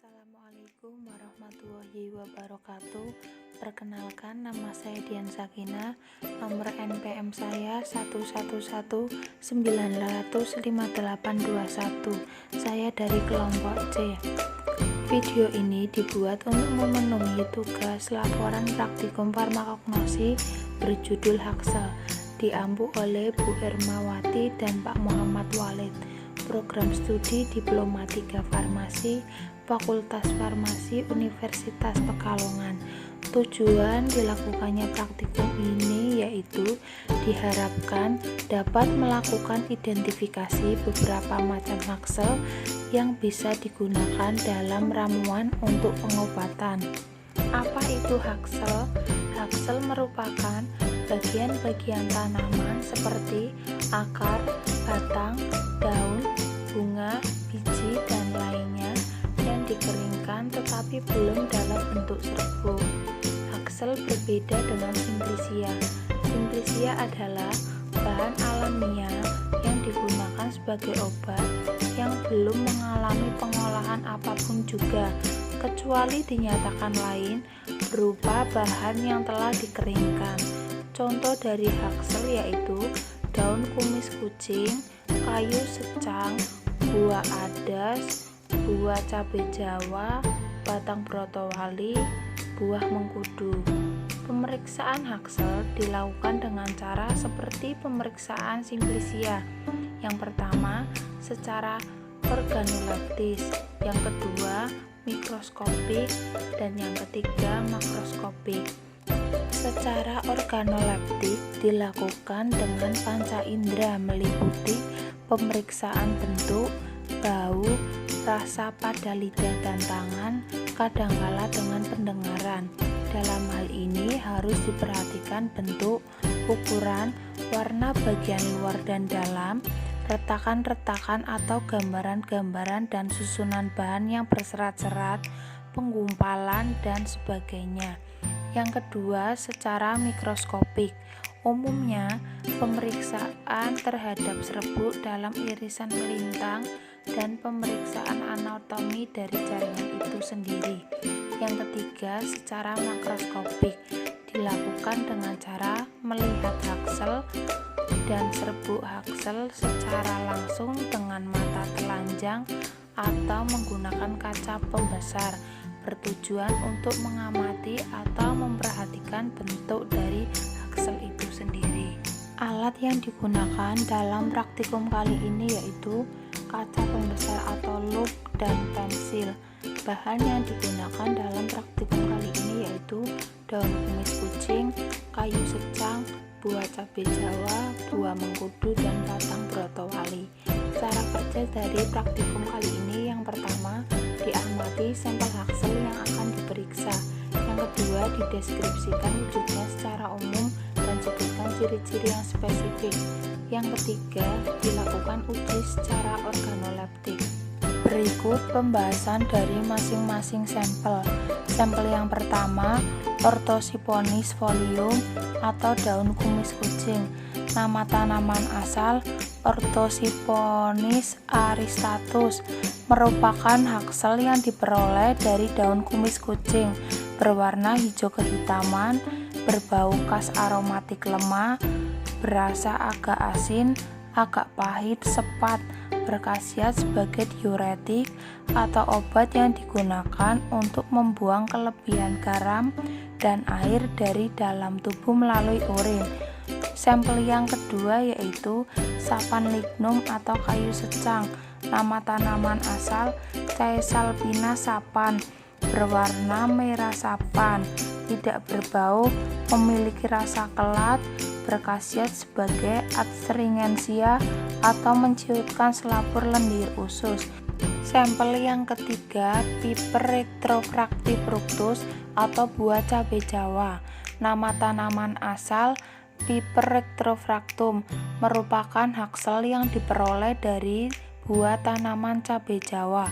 Assalamualaikum warahmatullahi wabarakatuh. Perkenalkan, nama saya Dian Sakina. Nomor NPM saya 111909821. Saya dari kelompok C. Video ini dibuat untuk memenuhi tugas laporan praktikum farmakognosi berjudul Haksel, diampu oleh Bu Ermawati dan Pak Muhammad Walid. Program studi Diploma 3 Farmasi, Fakultas Farmasi Universitas Pekalongan. Tujuan dilakukannya praktikum ini yaitu diharapkan dapat melakukan identifikasi beberapa macam haksel yang bisa digunakan dalam ramuan untuk pengobatan. Apa itu haksel? Haksel merupakan bagian-bagian tanaman seperti akar, batang, daun, bunga, biji, dan lainnya yang dikeringkan tetapi belum dalam bentuk serbuk. Haksel berbeda dengan simplisia. Simplisia adalah bahan alamiah yang digunakan sebagai obat yang belum mengalami pengolahan apapun juga, kecuali dinyatakan lain berupa bahan yang telah dikeringkan. Contoh dari haksel yaitu daun kumis kucing, kayu secang, buah adas, buah cabai Jawa, batang brotowali, buah mengkudu. Pemeriksaan haksel dilakukan dengan cara seperti pemeriksaan simplisia. Yang pertama, secara organoleptis, yang kedua, mikroskopik, dan yang ketiga, makroskopik. Secara organoleptik dilakukan dengan panca indera meliputi pemeriksaan bentuk, bau, rasa pada lidah dan tangan, kadangkala dengan pendengaran. Dalam hal ini harus diperhatikan bentuk, ukuran, warna bagian luar dan dalam, retakan-retakan atau gambaran-gambaran dan susunan bahan yang berserat-serat, penggumpalan, dan sebagainya. Yang kedua, secara mikroskopik. Umumnya, pemeriksaan terhadap serbuk dalam irisan melintang dan pemeriksaan anatomi dari jaringan itu sendiri. Yang ketiga, secara makroskopik, dilakukan dengan cara melihat haksel dan serbuk haksel secara langsung dengan mata telanjang atau menggunakan kaca pembesar, bertujuan untuk mengamati atau memperhatikan bentuk dari haksel itu sendiri. Alat yang digunakan dalam praktikum kali ini yaitu kaca pembesar atau lup dan pensil. Bahan yang digunakan dalam praktikum kali ini yaitu daun kumis kucing, kayu secang, buah cabai Jawa, buah mengkudu, dan batang brotowali. Cara kerja dari praktikum kali ini, yang pertama, diamati sampel haksel yang akan diperiksa. Yang kedua, dideskripsikan wujudnya secara umum dan sebutkan ciri-ciri yang spesifik. Yang ketiga, dilakukan uji secara organoleptik. Berikut pembahasan dari masing-masing sampel. Sampel yang pertama, Orthosiponis folium atau daun kumis kucing. Nama tanaman asal Orthosiponis aristatus, merupakan haksel yang diperoleh dari daun kumis kucing, berwarna hijau kehitaman, berbau khas aromatik lemah, berasa agak asin, agak pahit, sepat, berkhasiat sebagai diuretik atau obat yang digunakan untuk membuang kelebihan garam dan air dari dalam tubuh melalui urin. Sampel yang kedua yaitu Sapan lignum atau kayu secang. Nama tanaman asal Caesalpina sapan, berwarna merah sapan, tidak berbau, memiliki rasa kelat, berkhasiat sebagai adstringensia atau menciutkan selapur lendir usus. Sampel yang ketiga, Piper retrofractifructus atau buah cabai Jawa. Nama tanaman asal Piper retrofractum, merupakan haksel yang diperoleh dari buah tanaman cabai Jawa,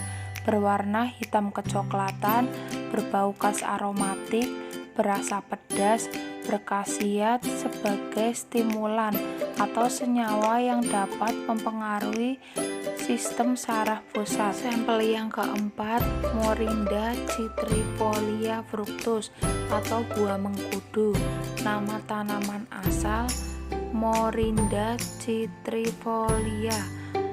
berwarna hitam kecoklatan, berbau khas aromatik, berasa pedas, berkhasiat sebagai stimulan atau senyawa yang dapat mempengaruhi sistem saraf pusat. Sampel yang keempat, Morinda citrifolia fructus atau buah mengkudu. Nama tanaman asal Morinda citrifolia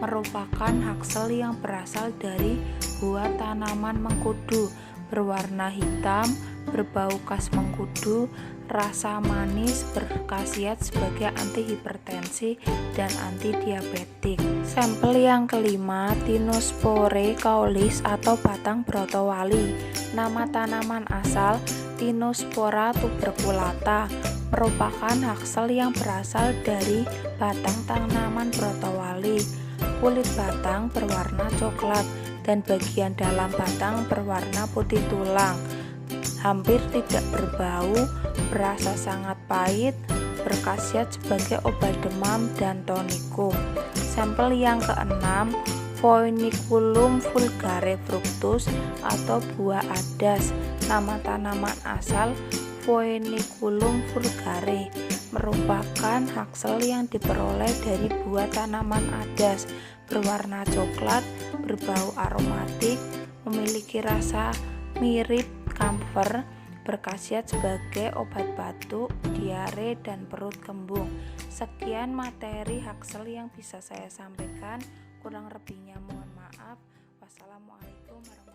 merupakan haksel yang berasal dari buah tanaman mengkudu, berwarna hitam, berbau khas mengkudu, rasa manis, berkhasiat sebagai antihipertensi dan antidiabetik. Sampel yang kelima, Tinospore caulis atau batang brotowali. Nama tanaman asal Tinospora tuberculata merupakan haksel yang berasal dari batang tanaman brotowali. Kulit batang berwarna coklat dan bagian dalam batang berwarna putih tulang. Hampir tidak berbau, berasa sangat pahit, berkhasiat sebagai obat demam dan tonikum. Sampel yang keenam, Foeniculum vulgare fructus atau buah adas. Nama tanaman asal Foeniculum vulgare merupakan haksel yang diperoleh dari buah tanaman adas, berwarna coklat, berbau aromatik, memiliki rasa mirip kamfer, berkhasiat sebagai obat batuk, diare, dan perut kembung. Sekian materi haksel yang bisa saya sampaikan, kurang lebihnya mohon maaf. Wassalamualaikum warahmatullahi wabarakatuh.